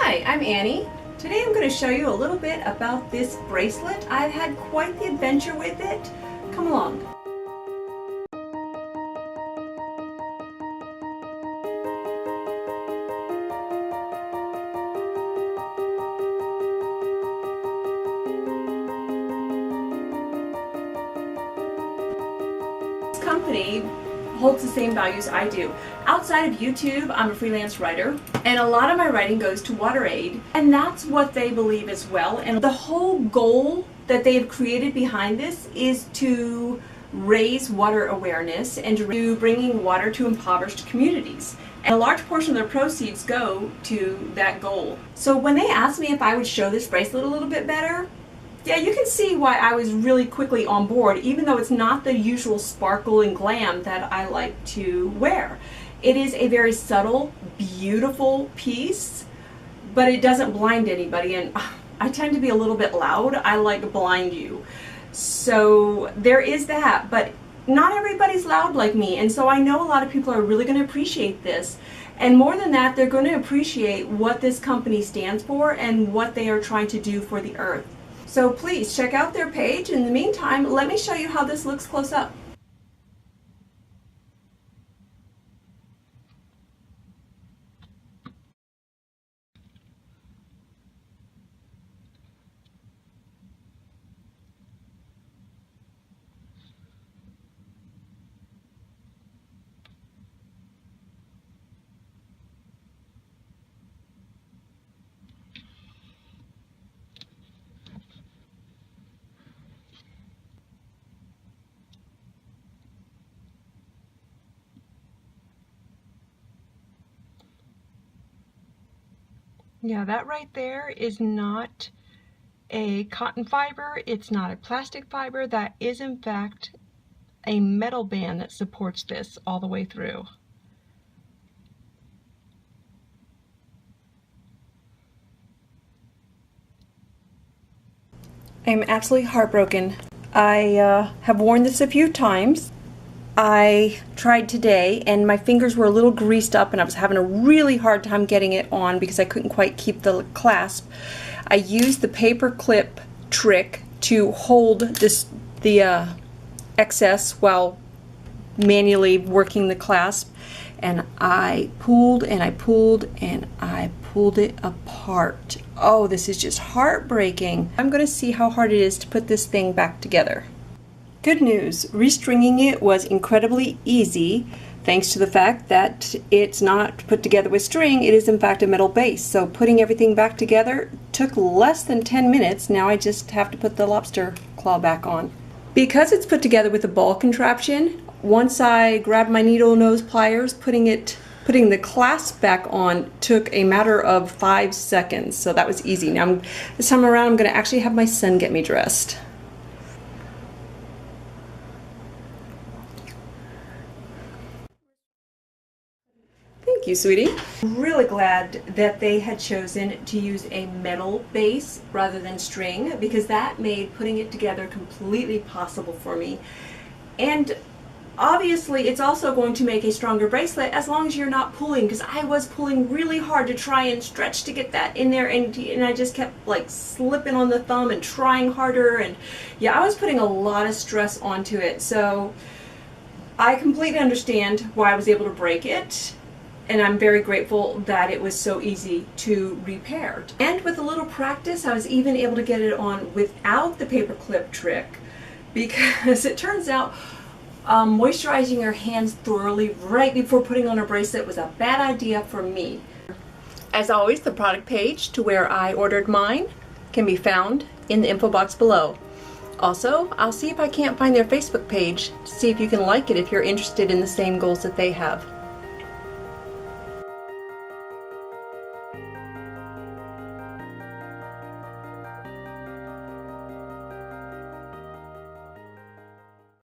Hi, I'm Annie. Today I'm going to show you a little bit about this bracelet. I've had quite the adventure with it. Come along. This company holds the same values I do. Outside of YouTube, I'm a freelance writer, and a lot of my writing goes to WaterAid, and that's what they believe as well. And the whole goal that they've created behind this is to raise water awareness and to bringing water to impoverished communities. And a large portion of their proceeds go to that goal. So when they asked me if I would show this bracelet a little bit better, yeah, you can see why I was really quickly on board, even though it's not the usual sparkle and glam that I like to wear. It is a very subtle, beautiful piece, but it doesn't blind anybody, and I tend to be a little bit loud. I like to blind you. So there is that, but not everybody's loud like me, and so I know a lot of people are really going to appreciate this. And more than that, they're going to appreciate what this company stands for and what they are trying to do for the earth. So please check out their page. In the meantime, let me show you how this looks close up. Yeah, that right there is not a cotton fiber, it's not a plastic fiber, that is in fact a metal band that supports this all the way through. I'm absolutely heartbroken. I have worn this a few times. I tried today and my fingers were a little greased up and I was having a really hard time getting it on because I couldn't quite keep the clasp. I used the paper clip trick to hold the excess while manually working the clasp, and I pulled and I pulled and I pulled it apart. Oh, this is just heartbreaking. I'm going to see how hard it is to put this thing back together. Good news, restringing it was incredibly easy thanks to the fact that it's not put together with string, it is in fact a metal base. So putting everything back together took less than 10 minutes. Now I just have to put the lobster claw back on. Because it's put together with a ball contraption, once I grabbed my needle nose pliers, putting the clasp back on took a matter of 5 seconds. So that was easy. Now this time around I'm going to actually have my son get me dressed. Thank you, sweetie. I'm really glad that they had chosen to use a metal base rather than string, because that made putting it together completely possible for me. And obviously it's also going to make a stronger bracelet as long as you're not pulling, because I was pulling really hard to try and stretch to get that in there, and I just kept like slipping on the thumb and trying harder, and yeah, I was putting a lot of stress onto it. So I completely understand why I was able to break it. And I'm very grateful that it was so easy to repair. And with a little practice, I was even able to get it on without the paper clip trick, because it turns out moisturizing your hands thoroughly right before putting on a bracelet was a bad idea for me. As always, the product page to where I ordered mine can be found in the info box below. Also, I'll see if I can't find their Facebook page to see if you can like it if you're interested in the same goals that they have.